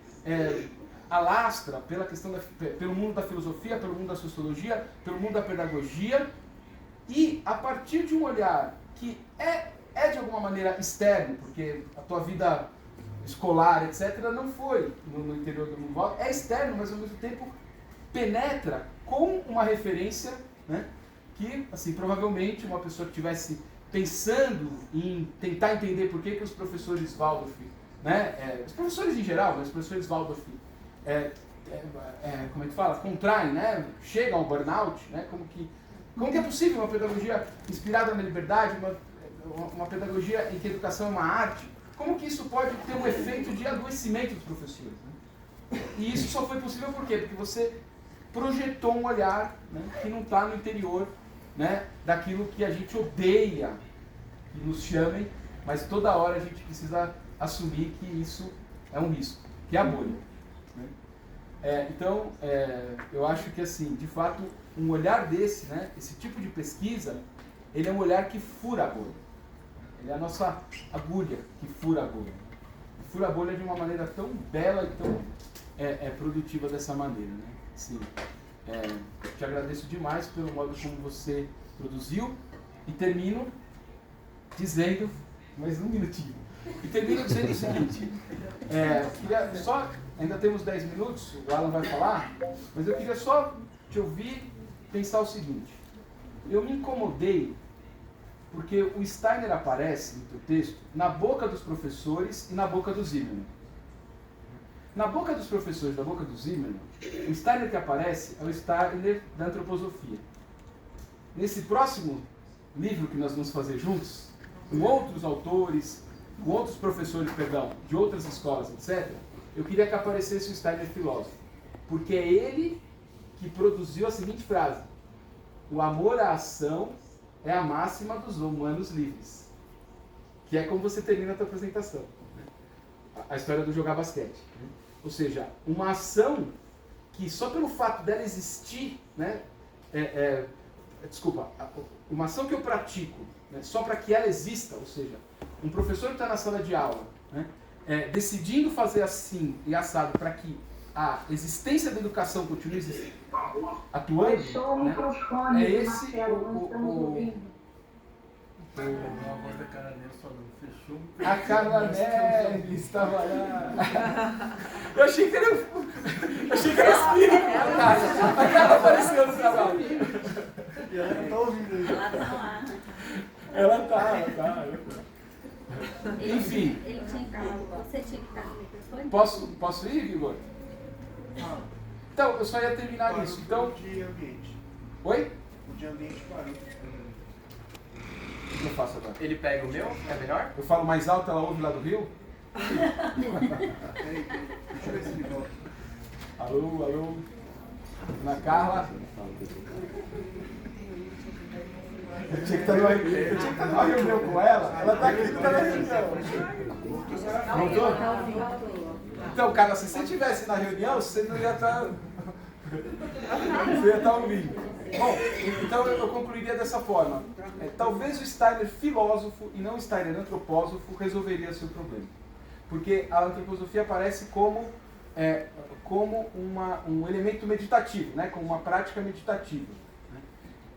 alastra pelo mundo da filosofia, pelo mundo da sociologia, pelo mundo da pedagogia, e a partir de um olhar que é de alguma maneira externo, porque a tua vida escolar, etc., não foi no interior do mundo, é externo, mas ao mesmo tempo penetra com uma referência, né, que, assim, provavelmente uma pessoa que estivesse pensando em tentar entender por que os professores Waldorf, né, os professores em geral, mas os professores Waldorf, como é que fala? Contraem, né, chegam ao burnout, né, como que é possível uma pedagogia inspirada na liberdade, uma pedagogia em que a educação é uma arte, como que isso pode ter um efeito de adoecimento dos professores? Né? E isso só foi possível por quê? Porque você projetou um olhar, né, que não está no interior, né, daquilo que a gente odeia que nos chamem, mas toda hora a gente precisa assumir que isso é um risco, que é a bolha. Né? Então, eu acho que, assim, de fato, um olhar desse, né, esse tipo de pesquisa, ele é um olhar que fura a bolha. Ele é a nossa agulha que fura a bolha. E fura a bolha de uma maneira tão bela e tão produtiva dessa maneira, né? Sim. Te agradeço demais pelo modo como você produziu e termino dizendo, mais um minutinho, e termino dizendo o seguinte, queria só, ainda temos 10 minutos, o Alan vai falar, mas eu queria só te ouvir pensar o seguinte, eu me incomodei porque o Steiner aparece no teu texto na boca dos professores e na boca do Zimmermann. Na boca dos professores, na boca do Zimmermann, o Steiner que aparece é o Steiner da antroposofia. Nesse próximo livro que nós vamos fazer juntos, com outros autores, com outros professores, de outras escolas, etc., eu queria que aparecesse o Steiner filósofo. Porque é ele que produziu a seguinte frase: o amor à ação é a máxima dos humanos livres. Que é como você termina a tua apresentação. A história do jogar basquete. Ou seja, uma ação que só pelo fato dela existir, né, uma ação que eu pratico, né, só para que ela exista, ou seja, um professor que está na sala de aula, né, decidindo fazer assim e assado para que a existência da educação continue atuando, né, é esse a Carla Neve estava lá. Eu achei que era espírito. A Carla apareceu no trabalho. E ela não está ouvindo aí. Ela tá. Enfim. Ele tinha que, você tinha que estar no microfone? Posso ir, Vigor? Então, eu só ia terminar isso. Então, O de ambiente. Oi? O de ambiente parou. O que eu faço agora? Ele pega o meu? É melhor? Eu falo mais alto, ela ouve lá do Rio? Peraí, deixa eu ver se ele volta. Alô? Ana Carla? Eu tinha que estar numa reunião com ela. Ela está aqui, está na reunião. Voltou? Então, Carla, se você estivesse na reunião, você não ia estar... Você ia estar ouvindo. Bom, então eu concluiria dessa forma. Talvez o Steiner filósofo e não o Steiner antropósofo resolveria seu problema. Porque a antroposofia aparece como um elemento meditativo, né? Como uma prática meditativa.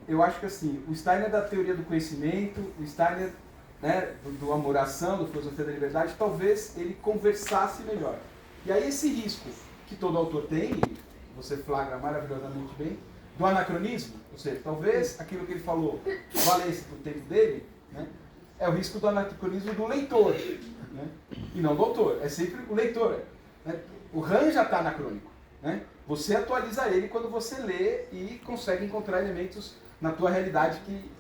Eu acho que assim, o Steiner da teoria do conhecimento, o Steiner, né, do amor-ação, da filosofia da liberdade, talvez ele conversasse melhor. E aí esse risco que todo autor tem, e você flagra maravilhosamente bem, do anacronismo, ou seja, talvez aquilo que ele falou valesse para o tempo dele, né, é o risco do anacronismo do leitor, né, e não do autor, é sempre o leitor. Né, o RAM já está anacrônico, né, você atualiza ele quando você lê e consegue encontrar elementos na tua realidade que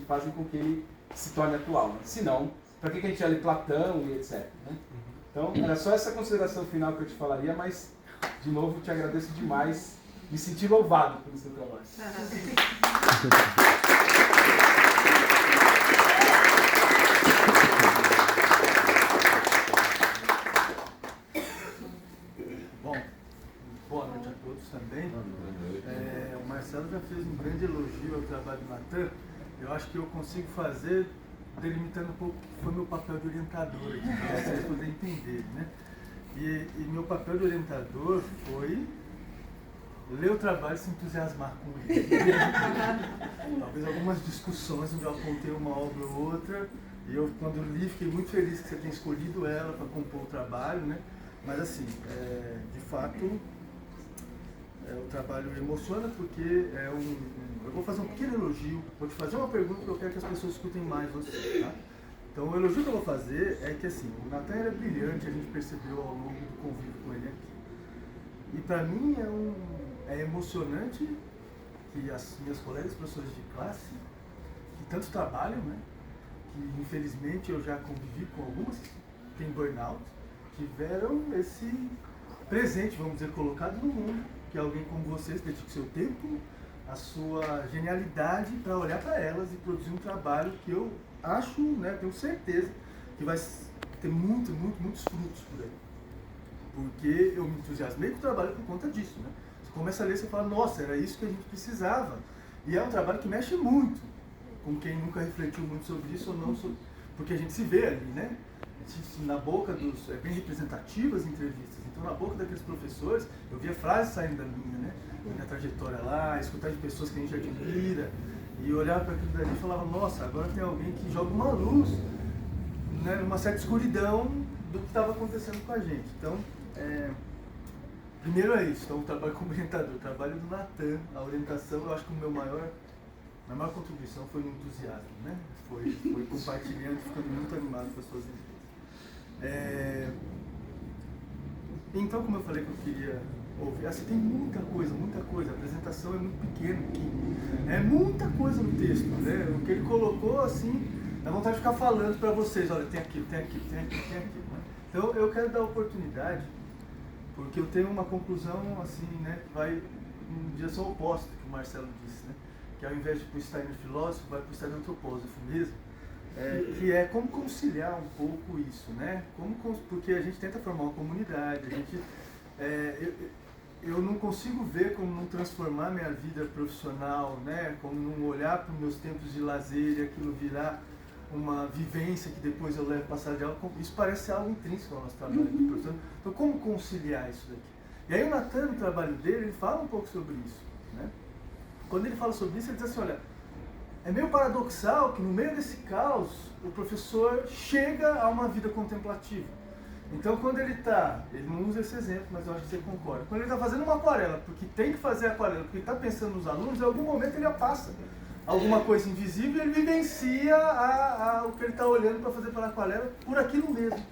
fazem com que ele se torne atual. Né? Se não, para que a gente lê Platão e etc. Né? Então, era só essa consideração final que eu te falaria, mas, de novo, te agradeço demais. Me senti louvado pelo seu trabalho. Bom, boa noite a todos também. O Marcelo já fez um grande elogio ao trabalho do Natan. Eu acho que eu consigo fazer delimitando um pouco o que foi meu papel de orientador aqui, para vocês poderem entender, né? E meu papel de orientador foi ler o trabalho e se entusiasmar com ele. Talvez algumas discussões onde eu apontei uma obra ou outra, e eu, quando li, fiquei muito feliz que você tenha escolhido ela para compor o trabalho, né? Mas assim, de fato, o trabalho emociona porque eu vou fazer um pequeno elogio, vou te fazer uma pergunta que eu quero que as pessoas escutem mais você, tá? Então o elogio que eu vou fazer é que assim, o Natan era brilhante, a gente percebeu ao longo do convívio com ele aqui. E para mim é emocionante que as minhas colegas professores de classe, que tanto trabalham, né? Que infelizmente eu já convivi com algumas que têm burnout, tiveram esse presente, vamos dizer, colocado no mundo, que alguém como vocês dedique o seu tempo, a sua genialidade para olhar para elas e produzir um trabalho que eu acho, né, tenho certeza que vai ter muitos frutos por aí. Porque eu me entusiasmei com o trabalho por conta disso, né? Você começa a ler e você fala, nossa, era isso que a gente precisava. E é um trabalho que mexe muito com quem nunca refletiu muito sobre isso ou não, porque a gente se vê ali, né? na boca dos... É bem representativas as entrevistas. Então, na boca daqueles professores, eu via frases saindo da minha trajetória lá, escutar de pessoas que a gente admira, e olhar para aquilo dali e falava, nossa, agora tem alguém que joga uma luz, né, uma certa escuridão do que estava acontecendo com a gente. Então, primeiro é isso, então o trabalho como orientador, o trabalho do Natan, a orientação, eu acho que a maior contribuição foi no entusiasmo, né? Foi compartilhando, ficando muito animado com as suas ideias. Então, como eu falei que eu queria ouvir, assim, tem muita coisa, a apresentação é muito pequena aqui, é muita coisa no texto, né? O que ele colocou, assim, dá vontade de ficar falando para vocês, olha, tem aquilo, né? Então, eu quero dar oportunidade, porque eu tenho uma conclusão, assim, né, que vai em direção oposta, que o Marcelo disse, né? Que ao invés de ir para o Steiner filósofo, vai para o Steiner antropósofo mesmo, que é como conciliar um pouco isso, né? Porque a gente tenta formar uma comunidade, a gente... eu não consigo ver como não transformar minha vida profissional, né? Como não olhar para os meus tempos de lazer e aquilo virar uma vivência que depois eu levo para a sala de aula. Isso parece ser algo intrínseco ao nosso trabalho de professor. Então, como conciliar isso daqui? E aí o Natan, no trabalho dele, ele fala um pouco sobre isso, né? Quando ele fala sobre isso, ele diz assim, olha, é meio paradoxal que no meio desse caos, o professor chega a uma vida contemplativa. Então, quando ele não usa esse exemplo, mas eu acho que você concorda, quando ele está fazendo uma aquarela, porque tem que fazer aquarela, porque ele está pensando nos alunos, em algum momento ele passa alguma coisa invisível e ele vivencia o que ele está olhando para fazer pela aquarela por aquilo mesmo,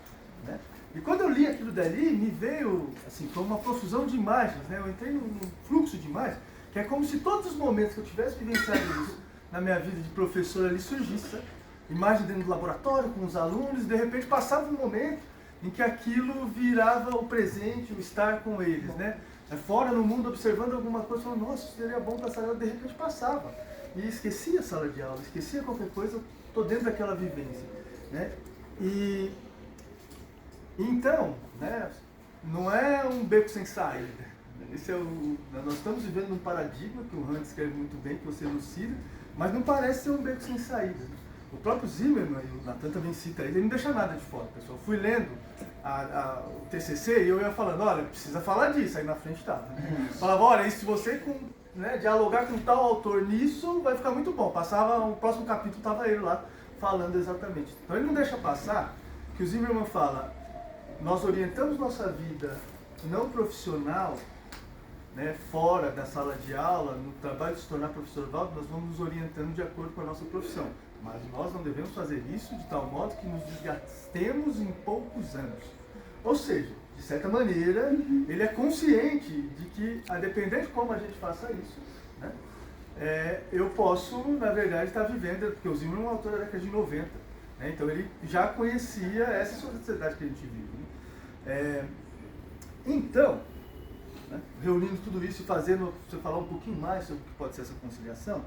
né? E quando eu li aquilo dali, me veio, assim, foi uma profusão de imagens, né? Eu entrei num fluxo de imagens, que é como se todos os momentos que eu tivesse vivenciado isso na minha vida de professor ali surgisse, sabe? Imagem dentro do laboratório, com os alunos, e de repente passava um momento em que aquilo virava o presente, o estar com eles, né? Fora no mundo, observando alguma coisa, falando, nossa, isso seria bom para a sala, de repente passava. E esquecia a sala de aula, esquecia qualquer coisa, estou dentro daquela vivência, né? E então, né, não é um beco sem saída. Nós estamos vivendo um paradigma que o Hunt escreve muito bem, que você elucida, mas não parece ser um beco sem saída. O próprio Zimmermann, e o Natan também cita ele não deixa nada de fora, pessoal. Fui lendo o TCC e eu ia falando, olha, precisa falar disso, aí na frente estava. Falava, olha, e se você dialogar com tal autor nisso, vai ficar muito bom. Passava, o próximo capítulo estava ele lá falando exatamente. Então ele não deixa passar que o Zimmermann fala, nós orientamos nossa vida não profissional, né, fora da sala de aula, no trabalho de se tornar professor válido, nós vamos nos orientando de acordo com a nossa profissão. Mas nós não devemos fazer isso de tal modo que nos desgastemos em poucos anos. Ou seja, de certa maneira, ele é consciente de que, a depender de como a gente faça isso, né, eu posso, na verdade, estar vivendo, porque o Zimmermann é um autor da década de 90, né, então ele já conhecia essa sociedade que a gente vive, né. Então, né, reunindo tudo isso e fazendo você falar um pouquinho mais sobre o que pode ser essa conciliação,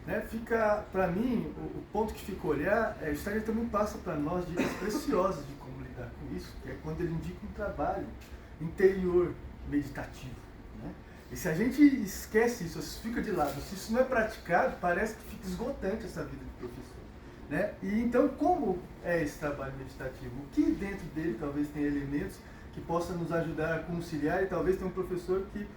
né, fica, para mim, o ponto que fica olhar, o Steiner também passa para nós dicas preciosas de como lidar com isso, que é quando ele indica um trabalho interior meditativo, né? E se a gente esquece isso, se fica de lado, se isso não é praticado, parece que fica esgotante essa vida de professor, né? E então, como é esse trabalho meditativo? O que dentro dele talvez tenha elementos que possam nos ajudar a conciliar, e talvez tenha um professor que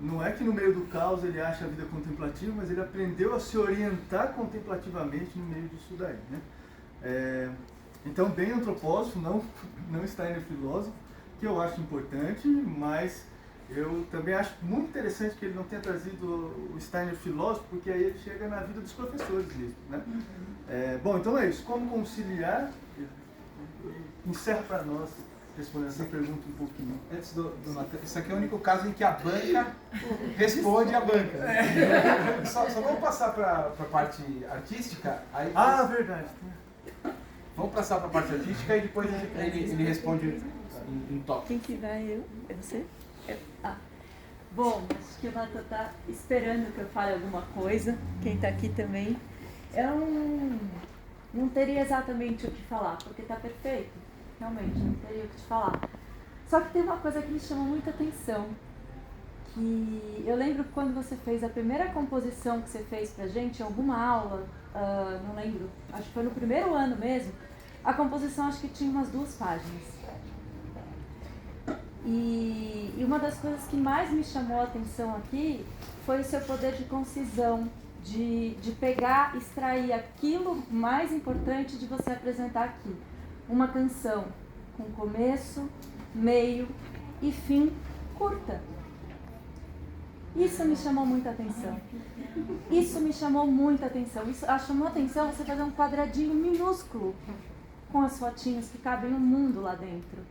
não é que no meio do caos ele acha a vida contemplativa, mas ele aprendeu a se orientar contemplativamente no meio disso daí, né? Então, bem antropósofo, não Steiner filósofo, que eu acho importante, mas eu também acho muito interessante que ele não tenha trazido o Steiner filósofo, porque aí ele chega na vida dos professores mesmo, né? Bom, então é isso. Como conciliar? Encerra para nós respondendo essa pergunta um pouquinho. Antes do Natan, isso aqui é o único caso em que a banca responde a banca. Só vamos passar para a parte artística. Aí Verdade. Vamos passar para a parte artística e depois ele responde em toque. Quem que vai? Eu? É você? Bom, acho que o Natan está esperando que eu fale alguma coisa. Quem está aqui também. Eu não teria exatamente o que falar, porque está perfeito. Realmente, não teria o que te falar. Só que tem uma coisa que me chama muita atenção. Que eu lembro quando você fez a primeira composição que você fez pra gente, em alguma aula, não lembro, acho que foi no primeiro ano mesmo, A composição acho que tinha umas 2 páginas. E uma das coisas que mais me chamou a atenção aqui foi o seu poder de concisão, de pegar, extrair aquilo mais importante de você apresentar aqui. Uma canção com começo, meio e fim curta. Isso me chamou muita atenção. Isso me chamou muita atenção. Isso chamou a atenção você fazer um quadradinho minúsculo com as fotinhas que cabem um mundo lá dentro.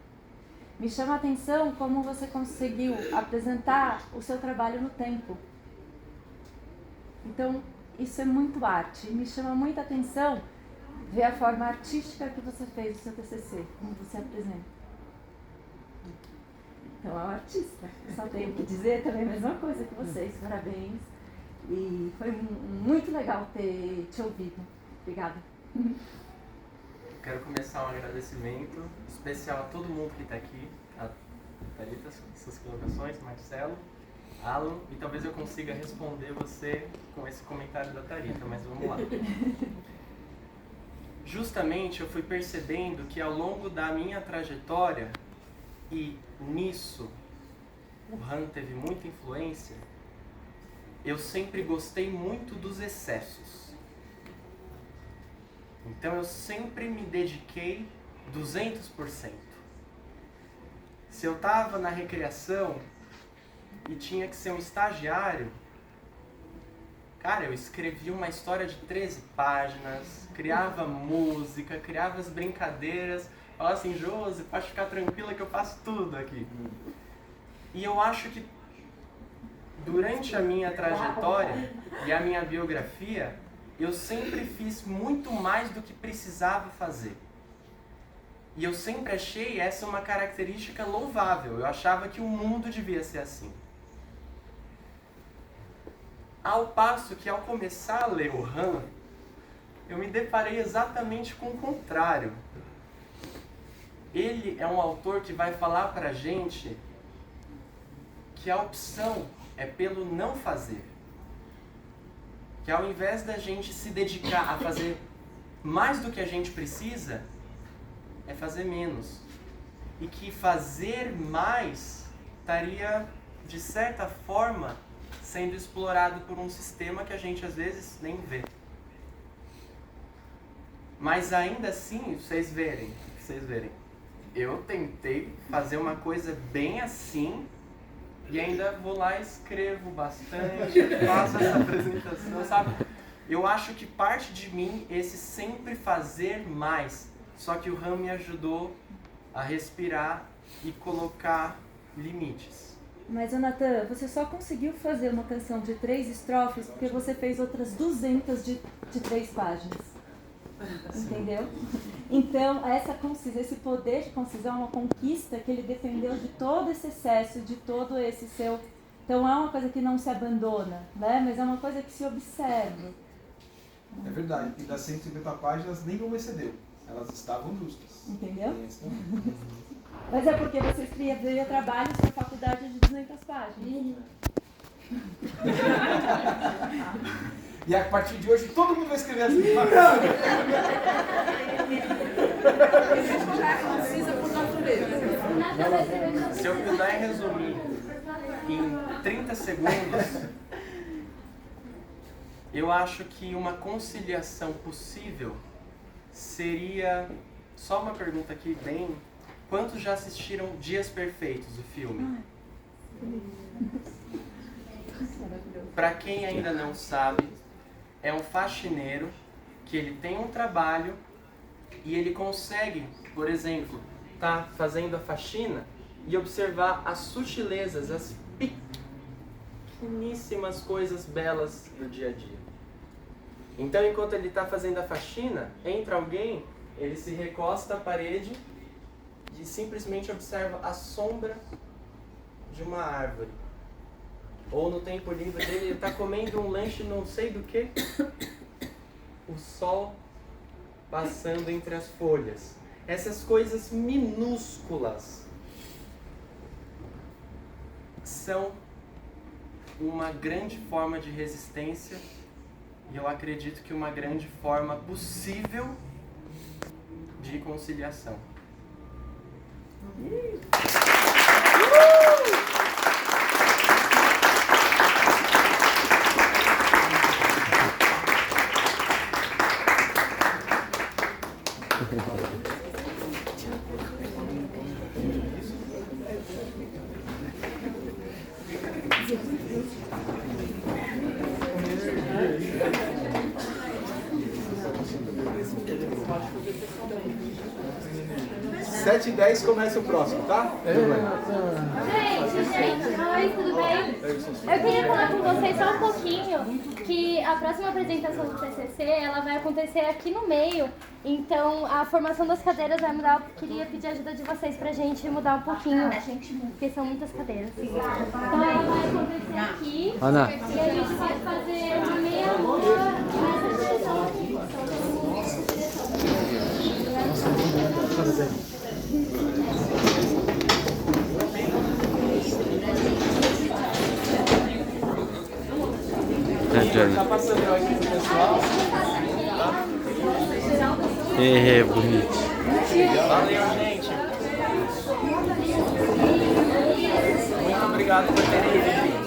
Me chama a atenção como você conseguiu apresentar o seu trabalho no tempo. Então, isso é muito arte. Me chama muita atenção ver a forma artística que você fez do seu TCC, como você apresenta. Então, é um artista. Só tenho que dizer também a mesma coisa que vocês. Parabéns. E foi muito legal ter te ouvido. Obrigada. Quero começar um agradecimento especial a todo mundo que está aqui. A Thalita, suas colocações, Marcelo, Alan, e talvez eu consiga responder você com esse comentário da Thalita, mas vamos lá. Justamente eu fui percebendo que ao longo da minha trajetória, e nisso o Han teve muita influência, eu sempre gostei muito dos excessos. Então eu sempre me dediquei 200%. Se eu estava na recreação e tinha que ser um estagiário, cara, eu escrevia uma história de 13 páginas, criava música, criava as brincadeiras, falava assim, Josi, pode ficar tranquila que eu faço tudo aqui. E eu acho que durante a minha trajetória e a minha biografia, eu sempre fiz muito mais do que precisava fazer. E eu sempre achei essa uma característica louvável. Eu achava que o mundo devia ser assim. Ao passo que, ao começar a ler o Han, eu me deparei exatamente com o contrário. Ele é um autor que vai falar pra gente que a opção é pelo não fazer. Que ao invés da gente se dedicar a fazer mais do que a gente precisa, é fazer menos. E que fazer mais estaria, de certa forma, sendo explorado por um sistema que a gente às vezes nem vê. Mas ainda assim, vocês verem, eu tentei fazer uma coisa bem assim, e ainda vou lá e escrevo bastante, faço essa apresentação, sabe? Eu acho que parte de mim esse sempre fazer mais. Só que o Han me ajudou a respirar e colocar limites. Mas, Natan, você só conseguiu fazer uma canção de 3 estrofes porque você fez outras 200 de 3 páginas. Entendeu? Então, esse poder de concisão é uma conquista que ele defendeu de todo esse excesso, de todo esse seu... Então, é uma coisa que não se abandona, né? Mas é uma coisa que se observa. É verdade. E das 150 páginas, nenhuma excedeu. Elas estavam justas. Entendeu? Mas é porque você escrevia trabalhos para a faculdade de 200 páginas. E a partir de hoje, todo mundo vai escrever assim. Precisa por natureza. Se eu puder resumir em 30 segundos, eu acho que uma conciliação possível seria... Só uma pergunta aqui, bem... Quantos já assistiram Dias Perfeitos, o filme? Para quem ainda não sabe, é um faxineiro que ele tem um trabalho e ele consegue, por exemplo, tá fazendo a faxina e observar as sutilezas, as pequeníssimas coisas belas do dia a dia. Então, enquanto ele está fazendo a faxina, entra alguém, ele se recosta à parede e simplesmente observa a sombra de uma árvore. Ou no tempo livre dele, ele está comendo um lanche não sei do que, o sol passando entre as folhas. Essas coisas minúsculas são uma grande forma de resistência e eu acredito que uma grande forma possível de de conciliação. Sete e 10 começa o próximo, tá? Gente, oi, tudo bem? Eu queria falar com vocês só um pouquinho que a próxima apresentação do TCC, ela vai acontecer aqui no meio, então a formação das cadeiras vai mudar. Eu queria pedir a ajuda de vocês pra gente mudar um pouquinho, porque são muitas cadeiras. Então ela vai acontecer aqui, Ana. e a gente vai fazer uma meia lua nessa direção aqui. Tá passando aqui pro pessoal. É, bonito. Valeu, gente. Muito obrigado por terem vindo.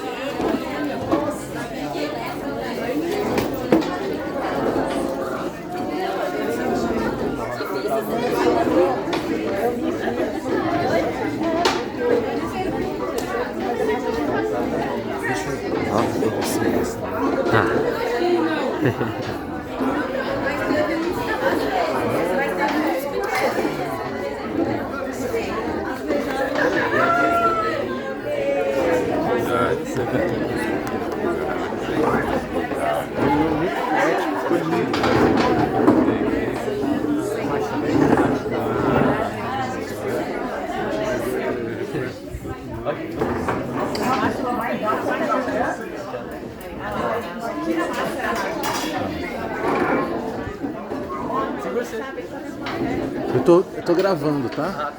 Eu tô gravando, tá?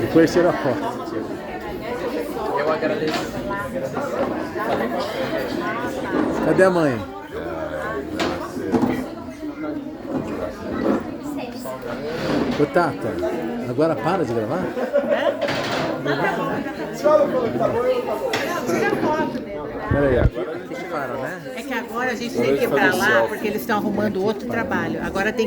Depois tira a foto. Eu agradeço. Cadê a mãe? Ô Tata, agora para de gravar? Peraí, agora tem que parar, né? É que agora a gente tem que ir pra lá porque eles estão arrumando outro trabalho. Agora tem